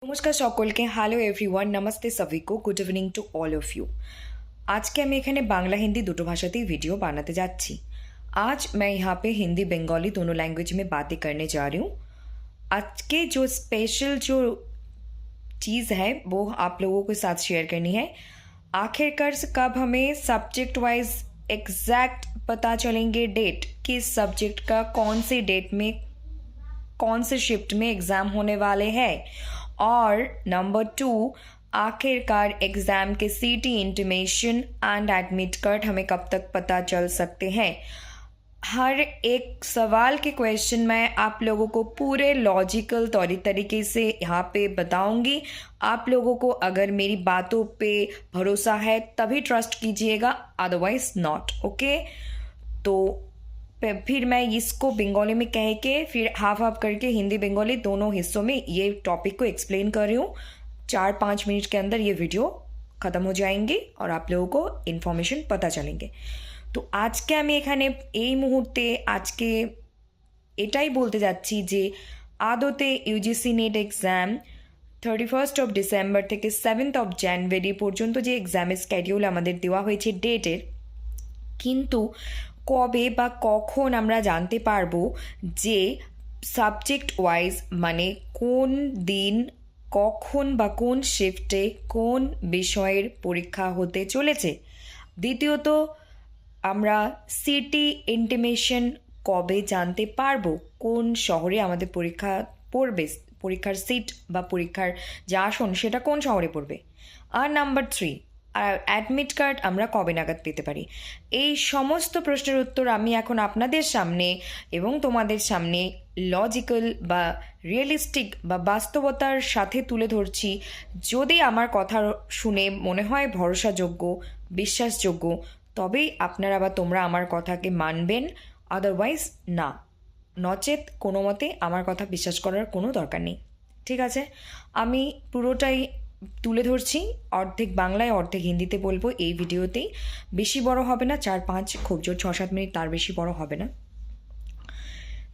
নমস্কার সকলকে। Hello everyone, নমস্তে সভিকো, good evening to all of you. আজকে আমি এখানে বাংলা হিंदी दोनों भाषाতেই वीडियो बनाते जाচ্ছি। आज मैं यहाँ पे हिंदी बंगाली दोनों लैंग्वेज में बातें करने जा रही हूँ। आज के जो स्पेशल जो चीज़ है वो आप लोगों के साथ शेयर करनी है। आखिरकार कब हमें सब्जेक्ट वाइज एग्जैक्ट पता चलेंगे डेट, किस सब्जेक्ट का कौन से डेट में कौन से शिफ्ट में एग्ज़ाम होने वाले हैं, और नंबर 2 आखिरकार एग्ज़ाम के सीटी इंटीमेशन एंड एडमिट कार्ड हमें कब तक पता चल सकते हैं। हर एक सवाल के क्वेश्चन मैं आप लोगों को पूरे लॉजिकल तरीके से यहाँ पे बताऊंगी। आप लोगों को अगर मेरी बातों पे भरोसा है तभी ट्रस्ट कीजिएगा, अदरवाइज नॉट। ओके, तो फिर मैं इसको बंगाली में कह के फिर हाफ हाफ करके हिंदी बंगाली दोनों हिस्सों में ये टॉपिक को एक्सप्लेन कर रही हूँ। 4-5 मिनट के अंदर ये वीडियो ख़त्म हो जाएंगे और आप लोगों को इन्फॉर्मेशन पता चलेंगे। तो आज के আমি এখানে এই মুহূর্তে আজকে এটাই বলতে যাচ্ছি যে আদতে UGC net exam 31st of December থেকে 7th অফ জানুয়ারি পর্যন্ত যে এক্সামের স্কেডিউল আমাদের দেওয়া হয়েছে ডেটের, কিন্তু কবে বা কখন আমরা জানতে পারবো যে সাবজেক্ট ওয়াইজ মানে কোন দিন কখন বা কোন শিফটে কোন বিষয়ের পরীক্ষা হতে চলেছে। দ্বিতীয়ত আমরা সিটি ইন্টিমেশন কবে জানতে পারবো কোন শহরে আমাদের পরীক্ষা পড়বে, পরীক্ষার সিট বা পরীক্ষার যে আসন সেটা কোন শহরে পড়বে। আর নাম্বার 3 আর অ্যাডমিট কার্ড আমরা কবে নাগাদ পেতে পারি। এই সমস্ত প্রশ্নের উত্তর আমি এখন আপনাদের সামনে এবং তোমাদের সামনে লজিক্যাল বা রিয়েলিস্টিক বা বাস্তবতার সাথে তুলে ধরছি। যদি আমার কথা শুনে মনে হয় ভরসাযোগ্য, বিশ্বাসযোগ্য, তবেই আপনারা বা তোমরা আমার কথাকে মানবেন, আদারওয়াইজ না। নচেত কোনো মতে আমার কথা বিশ্বাস করার কোনো দরকার নেই। ঠিক আছে, আমি পুরোটাই তুলে ধরছি, অর্ধেক বাংলায় অর্ধেক হিন্দিতে বলবো এই ভিডিওতেই। বেশি বড় হবে না, 4-5 খুব জোর 6-7 মিনিট, তার বেশি বড় হবে না।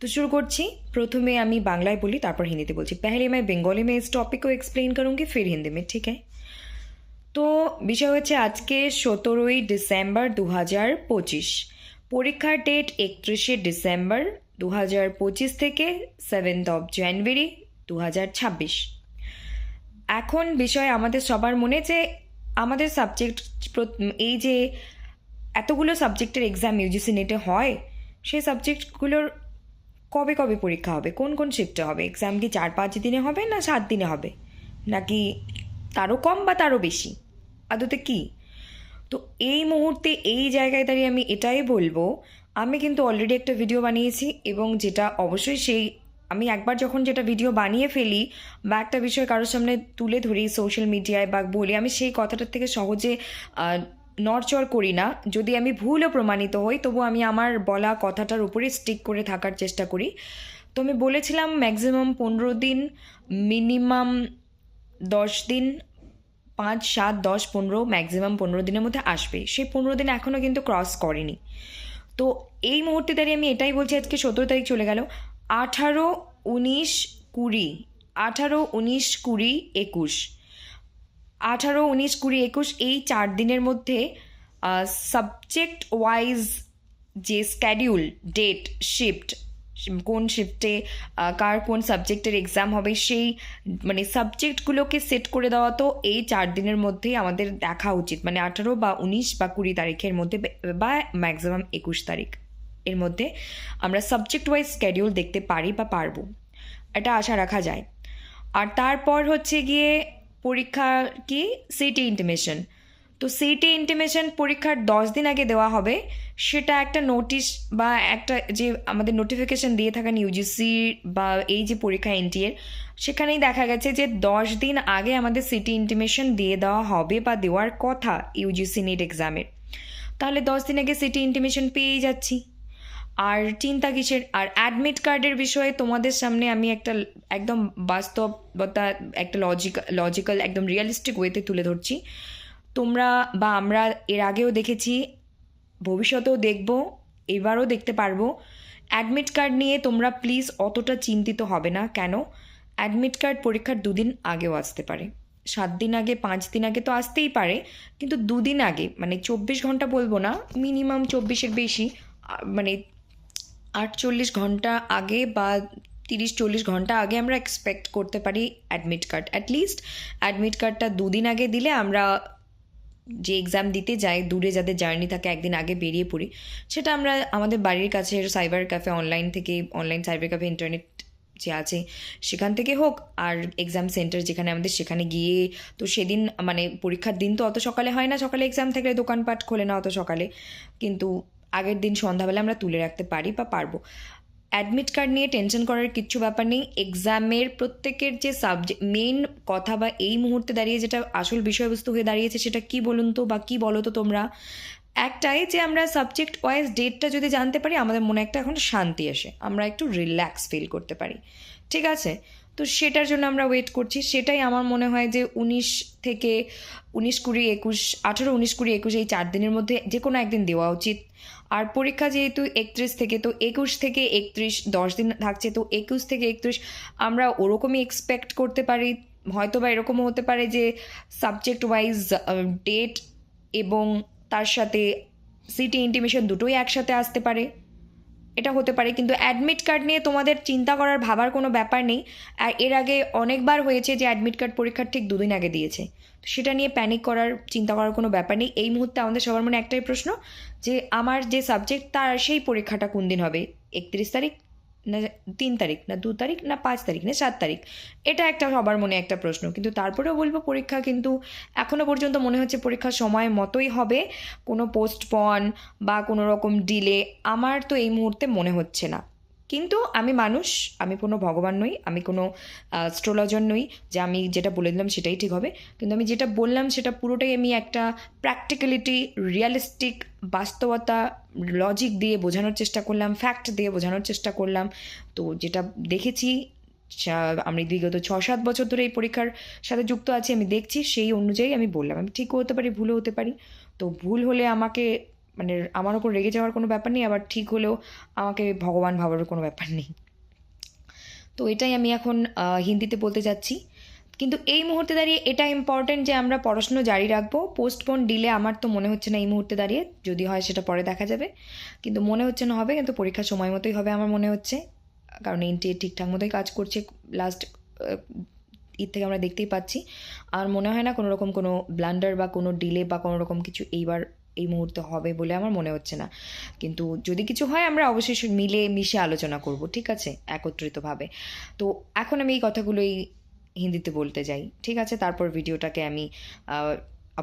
तो शुरू করছি। প্রথমে আমি বাংলায় বলি, তারপর হিন্দিতে বলছি। पहले मैं बंगाली में इस टॉपिक को एक्सप्लेन करूँगी, फिर हिंदी में, ठीक है। তো বিষয় হচ্ছে আজকে 17ই ডিসেম্বর 2025, পরীক্ষার ডেট 31শে ডিসেম্বর 2025 থেকে 7th অফ জানুয়ারি 2026। এখন বিষয় আমাদের সবার মনে যে আমাদের সাবজেক্ট এই যে এতগুলো সাবজেক্টের এক্সাম ইউজিসি নেটে হয়, সেই সাবজেক্টগুলোর কবে কবে পরীক্ষা হবে, কোন কোন শিফটে হবে। এক্সাম কি 4-5 দিনে হবে না 7 দিনে হবে, নাকি তারও কম বা তারও বেশি, আদতে কি। তো এই মুহূর্তে এই জায়গায় দাঁড়িয়ে আমি এটাই বলবো, আমি কিন্তু অলরেডি একটা ভিডিও বানিয়েছি এবং যেটা অবশ্যই সেই আমি একবার যখন যেটা ভিডিও বানিয়ে ফেলি বা একটা বিষয় কারোর সামনে তুলে ধরি সোশ্যাল মিডিয়ায় বা বলি, আমি সেই কথাটার থেকে সহজে নড়চড় করি না। যদি আমি ভুলও প্রমাণিত হই তবু আমি আমার বলা কথাটার উপরে স্টিক করে থাকার চেষ্টা করি। তো আমি বলেছিলাম ম্যাক্সিমাম 15 দিন, মিনিমাম 10 দিন, 5, 7, 10, 15, ম্যাক্সিমাম 15 দিনের মধ্যে আসবে। সেই 15 দিন এখনও কিন্তু ক্রস করেনি। তো এই মুহূর্তে দাঁড়িয়ে আমি এটাই বলছি, আজকে 17 তারিখ চলে গেল, 18, 19, 20, 18, 19, 20, 21, 18, 19, 20, 21 এই 4 দিনের মধ্যে সাবজেক্ট ওয়াইজ যে স্ক্যাডিউল, ডেট, শিফট, কোন শিফটে কার কোন সাবজেক্টের এক্সাম হবে, সেই মানে সাবজেক্টগুলোকে সেট করে দেওয়া তো এই 4 দিনের মধ্যেই আমাদের দেখা উচিত। মানে 18 বা 19 বা 20 তারিখের মধ্যে বা ম্যাক্সিমাম 21 তারিখ এর মধ্যে আমরা সাবজেক্ট ওয়াইজ স্ক্যাডিউল দেখতে পারি বা পারবো, এটা আশা রাখা যায়। আর তারপর হচ্ছে গিয়ে পরীক্ষা কি সিটি ইন্টিমেশন। তো সিটি ইন্টিমেশন পরীক্ষার 10 দিন আগে দেওয়া হবে। সেটা একটা নোটিশ বা একটা যে আমাদের নোটিফিকেশান দিয়ে থাকেন ইউজিসি বা এই যে পরীক্ষা এনটিএর, সেখানেই দেখা গেছে যে 10 দিন আগে আমাদের সিটি ইন্টিমেশন দিয়ে দেওয়া হবে বা দেওয়ার কথা ইউজিসি নেট এক্সামের। তাহলে 10 দিন আগে সিটি ইন্টিমেশন পেয়েই যাচ্ছি, আর চিন্তা কিসের। আর অ্যাডমিট কার্ডের বিষয়ে তোমাদের সামনে আমি একটা একদম বাস্তবতা, একটা লজিক্যাল একদম রিয়েলিস্টিক ওয়েতে তুলে ধরছি। তোমরা বা আমরা এর আগেও দেখেছি, ভবিষ্যতেও দেখব, এবারও দেখতে পারবো। অ্যাডমিট কার্ড নিয়ে তোমরা প্লিজ অতটা চিন্তিত হবে না। কেন? অ্যাডমিট কার্ড পরীক্ষার 2 দিন আগেও আসতে পারে, 7 দিন আগে 5 দিন আগে তো আসতেই পারে, কিন্তু 2 দিন আগে মানে 24 ঘন্টা বলবো না, মিনিমাম 24-এর বেশি, মানে 48 ঘন্টা আগে বা 30-40 ঘন্টা আগে আমরা এক্সপেক্ট করতে পারি অ্যাডমিট কার্ড। অ্যাটলিস্ট অ্যাডমিট কার্ডটা 2 দিন আগে দিলে আমরা যে এক্সাম দিতে যাই, দূরে যাদের জার্নি থাকে, একদিন আগে বেরিয়ে পড়ি, সেটা আমরা আমাদের বাড়ির কাছে cyber cafe online cyber cafe internet যে আছে সেখান থেকে হোক, আর এক্সাম সেন্টার যেখানে আমাদের সেখানে গিয়ে, তো সেদিন মানে পরীক্ষার দিন তো অত সকালে হয় না, সকালে এক্সাম থাকলে দোকানপাট খোলে না অত সকালে, কিন্তু আগের দিন সন্ধ্যাবেলা আমরা তুলে রাখতে পারি বা পারবো। অ্যাডমিট কার্ড নিয়ে টেনশন করার কিচ্ছু ব্যাপার নেই। এক্সামের প্রত্যেকের যে সাবজেক্ট মেন কথা বা এই মুহূর্তে দাঁড়িয়ে যেটা আসল বিষয়বস্তু হয়ে দাঁড়িয়েছে সেটা কি বলুন তো, বা কী বলো তো তোমরা, একটাই যে আমরা সাবজেক্ট ওয়াইজ ডেটটা যদি জানতে পারি আমাদের মনে একটা এখন শান্তি আসে, আমরা একটু রিল্যাক্স ফিল করতে পারি, ঠিক আছে? তো সেটার জন্য আমরা ওয়েট করছি। সেটাই আমার মনে হয় যে 19 থেকে 19, 20, 21, 18, 19, 20, 21 এই 4 দিনের মধ্যে যে কোনো একদিন দেওয়া উচিত। আর পরীক্ষা যেহেতু 31 থেকে, তো 21 থেকে 31 10 দিন থাকছে, তো 21 থেকে 31 আমরা ওরকমই এক্সপেক্ট করতে পারি। হয়তো বা এরকমও হতে পারে যে সাবজেক্ট ওয়াইজ ডেট এবং তার সাথে সিটি ইন্টিমেশন দুটোই একসাথে আসতে পারে, এটা হতে পারে। কিন্তু অ্যাডমিট কার্ড নিয়ে তোমাদের চিন্তা করার ভাবার কোনো ব্যাপার নেই। আর এর আগে অনেকবার হয়েছে যে অ্যাডমিট কার্ড পরীক্ষার ঠিক 2 দিন আগে দিয়েছে, তো সেটা নিয়ে প্যানিক করার চিন্তা করার কোনো ব্যাপার নেই। এই মুহূর্তে আমাদের সবার মনে একটাই প্রশ্ন যে আমার যে সাবজেক্ট তার সেই পরীক্ষাটা কোন দিন হবে, 31 তারিখ না 3 তারিখ না 2 তারিখ না 5 তারিখ না 7 তারিখ, এটা একটা সবার মনে একটা প্রশ্ন। কিন্তু তারপরেও বলবো পরীক্ষা কিন্তু এখনও পর্যন্ত মনে হচ্ছে পরীক্ষা সময় মতোই হবে, কোনো পোস্টপন বা কোনো রকম ডিলে আমার তো এই মুহূর্তে মনে হচ্ছে না। কিন্তু আমি মানুষ, আমি কোনো ভগবান নই, আমি কোনো অ্যাস্ট্রোলজার নই যে আমি যেটা বলে দিলাম সেটাই ঠিক হবে। কিন্তু আমি যেটা বললাম সেটা পুরোটাই আমি একটা প্র্যাকটিক্যালিটি, রিয়ালিস্টিক, বাস্তবতা, লজিক দিয়ে বোঝানোর চেষ্টা করলাম, ফ্যাক্ট দিয়ে বোঝানোর চেষ্টা করলাম। তো যেটা দেখেছি, আমি বিগত 6-7 বছর ধরে এই পরীক্ষার সাথে যুক্ত আছি, আমি দেখছি সেই অনুযায়ী আমি বললাম। আমি ঠিকও হতে পারি, ভুলও হতে পারি। তো ভুল হলে আমাকে মানে আমার ওপর রেগে যাওয়ার কোনো ব্যাপার নেই, আবার ঠিক হলেও আমাকে ভগবান ভাবার কোনো ব্যাপার নেই। তো এটাই আমি এখন হিন্দিতে বলতে চাচ্ছি। কিন্তু এই মুহূর্তে দাঁড়িয়ে এটা ইম্পর্ট্যান্ট যে আমরা পড়াশুনো জারি রাখবো। পোস্টপোন ডিলে আমার তো মনে হচ্ছে না এই মুহূর্তে দাঁড়িয়ে, যদি হয় সেটা পরে দেখা যাবে, কিন্তু মনে হচ্ছে না হবে, কিন্তু পরীক্ষার সময় মতোই হবে আমার মনে হচ্ছে, কারণ এনটিএ ঠিকঠাক মতোই কাজ করছে, লাস্ট ঈদ থেকে আমরা দেখতেই পাচ্ছি। আর মনে হয় না কোনো রকম কোনো ব্লান্ডার বা কোনো ডিলে বা কোনো রকম কিছু এইবার এই মুহূর্তে হবে বলে আমার মনে হচ্ছে না। কিন্তু যদি কিছু হয় আমরা অবশ্যই মিলে মিশে আলোচনা করব, ঠিক আছে, একত্রিতভাবে। তো এখন আমি এই কথাগুলোই হিন্দিতে বলতে যাই, ঠিক আছে? তারপর ভিডিওটাকে আমি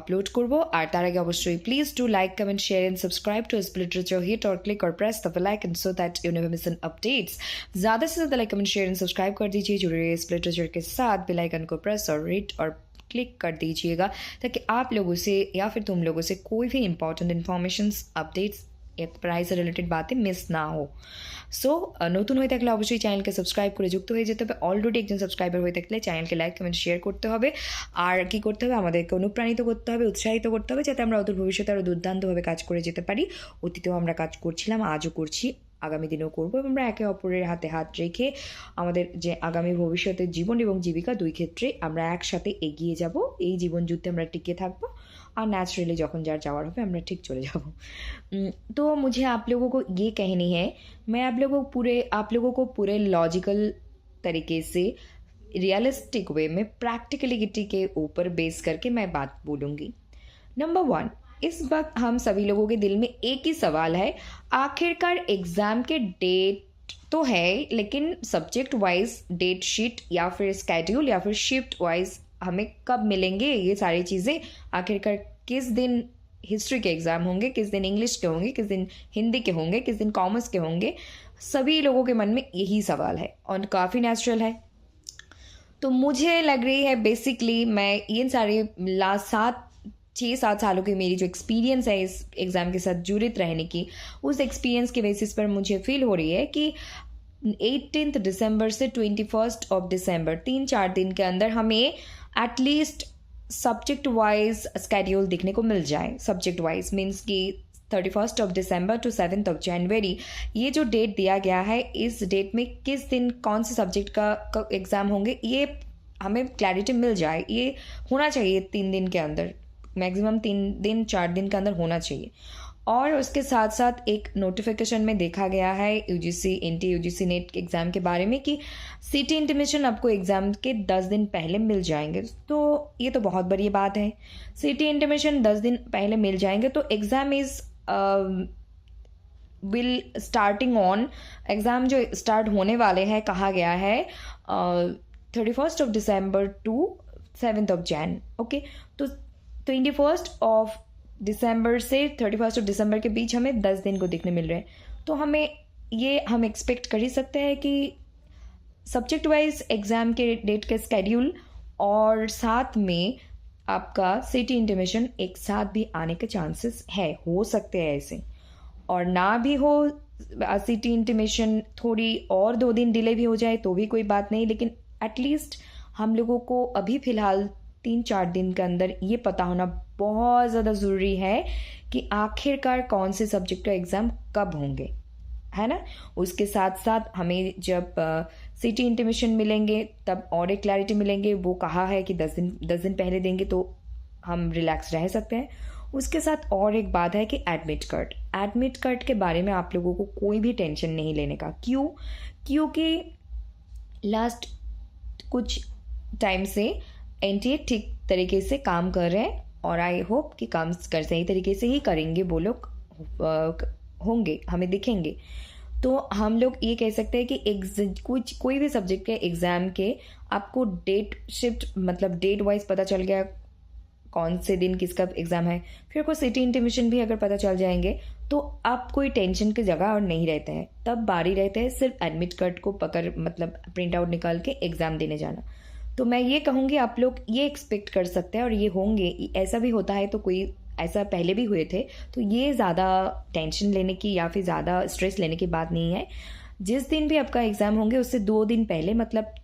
আপলোড করব। আর তার আগে অবশ্যই please do like, comment, share and subscribe to split literature, hit और क्लिक और press the bell icon so that you never miss an updates. ज़्यादा से ज़्यादा like, comment, share and subscribe कर दीजिए, जुड़े रहिए स्प्लिट लिटरेचर के साथ, बेल आइकन को प्रेस और हिट और क्लिक कर दीजिएगा, ताकि आप लोगों से या फिर तुम लोगों से कोई भी इंपॉर्टेंट इन्फॉर्मेशंस, अपडेट्स या पढ़ाई से रिलेटेड बातें मिस ना हो। সো নতুন হয়ে থাকলে অবশ্যই চ্যানেলকে সাবস্ক্রাইব করে যুক্ত হয়ে যেতে হবে। অলরেডি একজন সাবস্ক্রাইবার হয়ে থাকলে চ্যানেলকে লাইক, কমেন্ট, শেয়ার করতে হবে। আর কী করতে হবে, আমাদেরকে অনুপ্রাণিত করতে হবে, উৎসাহিত করতে হবে, যাতে আমরা অদূর ভবিষ্যতে আরও দুর্দান্তভাবে কাজ করে যেতে পারি। অতীতেও আমরা কাজ করছিলাম, আজও করছি, আগামী দিনেও করবো, এবং আমরা একে অপরের হাতে হাত রেখে আমাদের যে আগামী ভবিষ্যতের জীবন এবং জীবিকা দুই ক্ষেত্রে আমরা একসাথে এগিয়ে যাব। এই জীবন যুদ্ধে আমরা টিকে থাকবো, और नेचुरली যখন যার যাওয়ার হবে আমরা ঠিক চলে যাব। तो मुझे आप लोगों को ये कहनी है, मैं आप लोगों को पूरे लॉजिकल तरीके से, रियलिस्टिक वे में, प्रैक्टिकलिटी के ऊपर बेस करके मैं बात बोलूँगी। नंबर 1, इस वक्त हम सभी लोगों के दिल में एक ही सवाल है, आखिरकार एग्ज़ाम के डेट तो है, लेकिन सब्जेक्ट वाइज डेट शीट या फिर स्केड्यूल या फिर शिफ्ट वाइज हमें कब मिलेंगे ये सारी चीज़ें, आखिरकार किस दिन हिस्ट्री के एग्ज़ाम होंगे, किस दिन इंग्लिश के होंगे, किस दिन हिंदी के होंगे, किस दिन कॉमर्स के होंगे, सभी लोगों के मन में यही सवाल है और काफ़ी नेचुरल है। तो मुझे लग रही है बेसिकली मैं ये सारे लास्ट 6-7 सालों की मेरी जो एक्सपीरियंस है इस एग्ज़ाम के साथ जुड़ित रहने की, उस एक्सपीरियंस के बेसिस पर मुझे फील हो रही है कि 18 दिसंबर से 21 दिसंबर 3-4 दिन के अंदर हमें एटलीस्ट सब्जेक्ट वाइज स्केड्यूल देखने को मिल जाए। सब्जेक्ट वाइज मीन्स कि 31 दिसंबर टू 7 जनवरी, ये जो डेट दिया गया है, इस डेट में किस दिन कौन से सब्जेक्ट का एग्ज़ाम होंगे, ये हमें क्लैरिटी मिल जाए। ये होना चाहिए 3 दिन के अंदर, मैक्सिमम 3 दिन 4 दिन के अंदर होना चाहिए। और उसके साथ साथ एक नोटिफिकेशन में देखा गया है UGC NT UGC NET exam के बारे में कि सिटी इंटीमेशन आपको एग्ज़ाम के 10 दिन पहले मिल जाएंगे। तो ये तो बहुत बड़ी बात है, सिटी इंटीमेशन 10 दिन पहले मिल जाएंगे तो exam is will starting on, exam जो स्टार्ट होने वाले हैं, कहा गया है 31 दिसंबर टू 7 जन। ओके, तो 21 दिसंबर से 31 दिसंबर के बीच हमें 10 दिन को देखने मिल रहे हैं। तो हम एक्सपेक्ट कर ही सकते हैं कि सब्जेक्ट वाइज एग्ज़ाम के डेट का स्केड्यूल और साथ में आपका सिटी इंटीमेशन एक साथ भी आने के चांसेस है, हो सकते हैं ऐसे। और ना भी हो सिटी इंटीमेशन, थोड़ी और 2 दिन डिले भी हो जाए तो भी कोई बात नहीं, लेकिन एटलीस्ट हम लोगों को अभी फ़िलहाल 3-4 दिन के अंदर ये पता होना बहुत ज़्यादा ज़रूरी है कि आखिरकार कौन से सब्जेक्ट का एग्ज़ाम कब होंगे, है ना। उसके साथ साथ हमें जब सिटी इंटीमेशन मिलेंगे तब और एक क्लैरिटी मिलेंगे। वो कहा है कि 10 दिन पहले देंगे तो हम रिलैक्स रह सकते हैं। उसके साथ और एक बात है कि एडमिट कार्ड के बारे में आप लोगों को कोई भी टेंशन नहीं लेने का। क्योंकि लास्ट कुछ टाइम से एनटीए ठीक तरीके से काम कर रहे हैं और आई होप कि काम कर सही तरीके से ही करेंगे वो लोग, होंगे, हमें दिखेंगे। तो हम लोग ये कह सकते हैं कि कोई भी सब्जेक्ट के एग्ज़ाम के आपको डेट शिफ्ट, मतलब डेट वाइज पता चल गया कौन से दिन किसका एग्ज़ाम है, फिर कोई सिटी इंटीमेशन भी अगर पता चल जाएंगे तो आप कोई टेंशन की जगह और नहीं रहते हैं। तब बारी रहते हैं सिर्फ एडमिट कार्ड को मतलब प्रिंट आउट निकाल के एग्ज़ाम देने जाना। तो मैं ये कहूँगी आप लोग ये एक्सपेक्ट कर सकते हैं और ये होंगे। ऐसा भी होता है तो कोई ऐसा पहले भी हुए थे, तो ये ज़्यादा टेंशन लेने की या फिर ज़्यादा स्ट्रेस लेने की बात नहीं है। जिस दिन भी आपका एग्ज़ाम होंगे उससे 2 दिन पहले, मतलब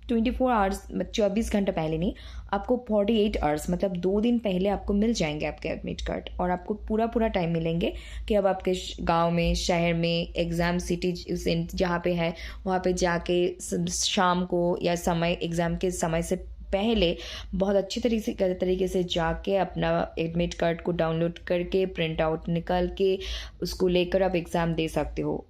24 आवर्स, 24 घंटे पहले नहीं, आपको 48 आवर्स मतलब 2 दिन पहले आपको मिल जाएंगे आपके एडमिट कार्ड। और आपको पूरा टाइम मिलेंगे कि अब आपके गांव में, शहर में एग्ज़ाम सिटी जहाँ पे है वहाँ पे जाके शाम को या समय एग्ज़ाम के समय से पहले बहुत अच्छी तरीके से जाके अपना एडमिट कार्ड को डाउनलोड करके प्रिंट आउट निकाल के उसको लेकर आप एग्ज़ाम दे सकते हो।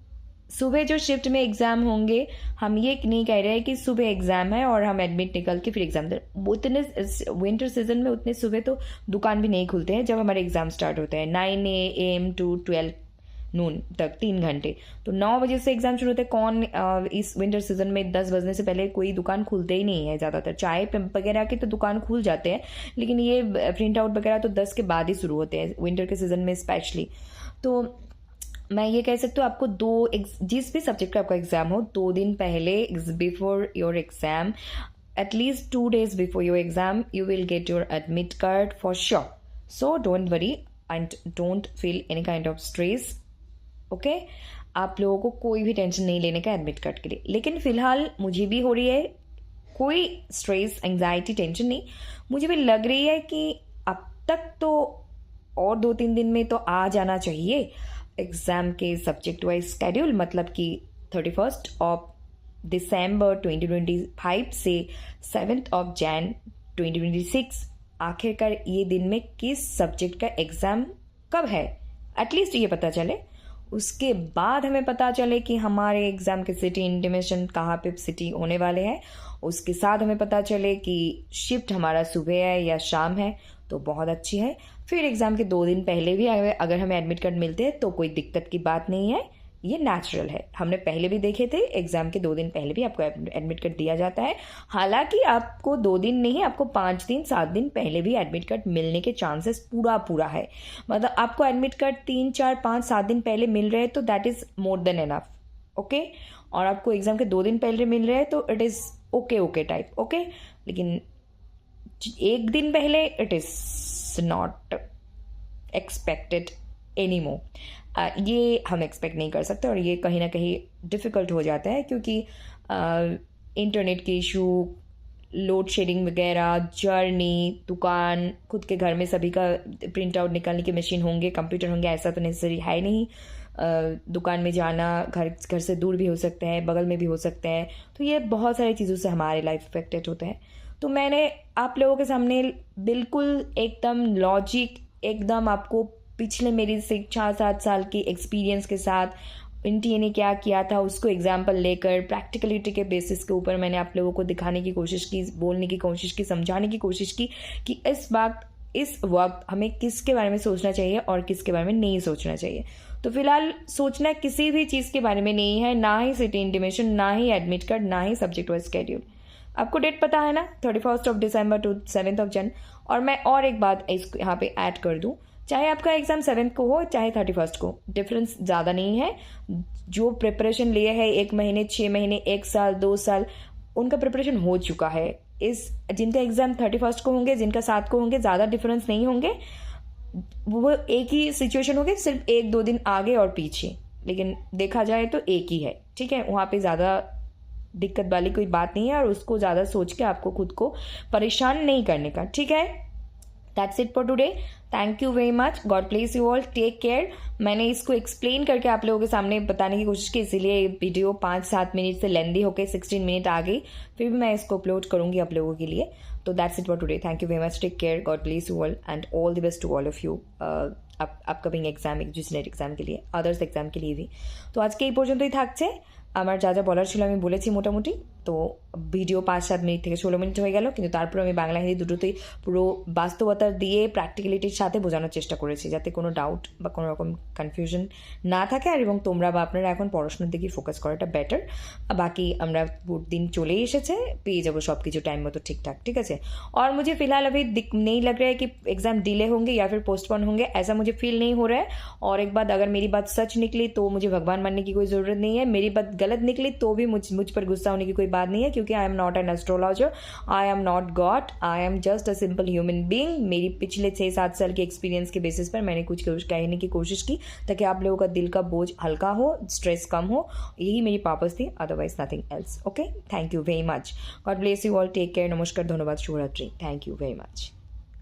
सुबह जो शिफ्ट में एग्ज़ाम होंगे, हम ये नहीं कह रहे हैं कि सुबह एग्ज़ाम है और हम एडमिट निकल के फिर एग्ज़ाम दे। उतने विंटर सीजन में उतने सुबह तो दुकान भी नहीं खुलते हैं जब हमारे एग्ज़ाम स्टार्ट होते हैं 9 AM टू 12 नून तक, 3 घंटे। तो 9 बजे से एग्ज़ाम शुरू होते हैं। कौन इस विंटर सीजन में 10 बजने से पहले कोई दुकान खुलते ही नहीं है। ज़्यादातर चाय वगैरह के तो दुकान खुल जाते हैं, लेकिन ये प्रिंट आउट वगैरह तो 10 के बाद ही शुरू होते हैं विंटर के सीज़न में स्पेशली। तो मैं ये कह सकती हूँ आपको जिस भी सब्जेक्ट का आपका एग्ज़ाम हो, 2 दिन पहले before your exam, at least 2 days before your exam, you will get your admit card for sure. So don't worry and don't feel any kind of stress. Okay, आप लोगों को कोई भी टेंशन नहीं लेने का एडमिट कार्ड के लिए। लेकिन फ़िलहाल मुझे भी हो रही है कोई स्ट्रेस, एंग्जाइटी, टेंशन नहीं। मुझे भी लग रही है कि अब तक तो और 2-3 दिन में तो आ जाना चाहिए एग्ज़ाम के सब्जेक्ट वाइज स्केड्यूल, मतलब कि 31 दिसंबर 2025 से 7 जन 2026। आखिरकार ये दिन में किस सब्जेक्ट का एग्ज़ाम कब है, एटलीस्ट ये पता चले। उसके बाद हमें पता चले कि हमारे एग्ज़ाम के सिटी इंटीमेशन कहाँ पे सिटी होने वाले हैं। उसके साथ हमें पता चले कि शिफ्ट हमारा सुबह है या शाम है, तो बहुत अच्छी है। फिर एग्ज़ाम के 2 दिन पहले भी अगर हमें एडमिट कार्ड मिलते हैं तो कोई दिक्कत की बात नहीं है, ये नेचुरल है। हमने पहले भी देखे थे एग्ज़ाम के 2 दिन पहले भी आपको एडमिट कार्ड दिया जाता है। हालांकि आपको 2 दिन नहीं, आपको 5 दिन 7 दिन पहले भी एडमिट कार्ड मिलने के चांसेस पूरा है। मतलब आपको एडमिट कार्ड 3, 4, 5, 7 दिन पहले मिल रहे हैं तो that is more than enough. Okay, और आपको एग्ज़ाम के 2 दिन पहले मिल रहे हैं तो it is okay type. Okay, लेकिन 1 दिन पहले it is not expected any more. ये हम एक्सपेक्ट नहीं कर सकते और ये कहीं ना कहीं डिफ़िकल्ट हो जाता है क्योंकि इंटरनेट के इशू, लोड शेडिंग वगैरह, जर्नी, दुकान, खुद के घर में सभी का प्रिंट आउट निकालने की मशीन होंगे, कंप्यूटर होंगे, ऐसा तो नेसेसरी है नहीं। दुकान में जाना, घर से दूर भी हो सकते हैं, बगल में भी हो सकते हैं, तो ये बहुत सारी चीज़ों से हमारे लाइफ अफेक्टेड होते हैं। तो मैंने आप लोगों के सामने बिल्कुल एकदम लॉजिक, एकदम आपको पिछले मेरी 6-7 साल की एक्सपीरियंस के साथ एनटीए ने क्या किया था उसको एग्जाम्पल लेकर प्रैक्टिकलिटी के बेसिस के ऊपर मैंने आप लोगों को दिखाने की कोशिश की, बोलने की कोशिश की, समझाने की कोशिश की कि इस वक्त हमें किसके बारे में सोचना चाहिए और किसके बारे में नहीं सोचना चाहिए। तो फिलहाल सोचना किसी भी चीज़ के बारे में नहीं है, ना ही सिटी इंटीमेशन, ना ही एडमिट कार्ड, ना ही सब्जेक्ट वाइज स्केड्यूल। आपको डेट पता है ना, 31 दिसंबर टू 7 जनवरी। और मैं और एक बात इसको यहाँ पे ऐड कर दूँ, चाहे आपका एग्जाम 7 को हो चाहे 31 को, डिफरेंस ज़्यादा नहीं है। जो प्रिपरेशन लिए है 1 महीने, 6 महीने, 1 साल, 2 साल, उनका प्रिपरेशन हो चुका है। जिनका एग्जाम 31 को होंगे, जिनका 7 को होंगे, ज़्यादा डिफरेंस नहीं होंगे। वो एक ही सिचुएशन होगी, सिर्फ 1-2 दिन आगे और पीछे, लेकिन देखा जाए तो एक ही है। ठीक है, वहाँ पे ज़्यादा दिक्कत वाली कोई बात नहीं है और उसको ज़्यादा सोच के आपको खुद को परेशान नहीं करने का। ठीक है, that's it for today. Thank you very much, God bless you all, take care. मैंने इसको एक्सप्लेन करके आप लोगों के सामने बताने की कोशिश की, इसीलिए वीडियो 5-7 मिनट से लेंदी होकर 16 मिनट आ गई, फिर भी मैं इसको अपलोड करूंगी आप लोगों के लिए। तो that's it for today, thank you very much, take care, God bless you all and all the best to all of you upcoming exam, জিসনেট এক্সাম के लिए, আদার্স এক্সাম के लिए भी। তো আজকে এই পর্যন্তই থাকছে। আমার যা যা বলার ছিল আমি বলেছি মোটামুটি। তো ভিডিও 5-7 মিনিট থেকে 16 মিনিট হয়ে গেল, কিন্তু তারপর আমি বাংলা হিন্দি দুটোতেই পুরো বাস্তবতা দিয়ে প্র্যাকটিক্যালিটির সাথে বোঝানোর চেষ্টা করেছি, যাতে কোনো ডাউট বা কোনো রকম কনফিউশন না থাকে আর এবং তোমরা বা আপনারা এখন পড়াশোনার দিকে ফোকাস করাটা বেটার। বাকি আমরা दिन চলেই এসেছে, পেয়ে যাবো সব কিছু টাইম মতো ঠিকঠাক। ঠিক আছে, और मुझे फिलहाल अभी नहीं लग रहा है कि एग्ज़ाम डिले होंगे या फिर पोस्टपोन होंगे, ऐसा मुझे फील नहीं हो रहा है। और एक बात, अगर मेरी बात सच निकली तो मुझे भगवान मानने की कोई ज़रूरत नहीं है, मेरी बात गलत निकली तो भी मुझ पर गुस्सा होने की कोई बात नहीं है, क्योंकि I am not an astrologer, I am not God, I am just a simple human being. मेरी पिछले 6-7 साल के एक्सपीरियंस के बेसिस पर मैंने कुछ कहने की कोशिश की ताकि आप लोगों का दिल का बोझ हल्का हो, स्ट्रेस कम हो, यही मेरी पर्पस थी, otherwise nothing else. Okay, thank you very much, God bless you all, take care, नमस्कार, धन्यवाद, शुभरात्रि, थैंक यू वेरी मच।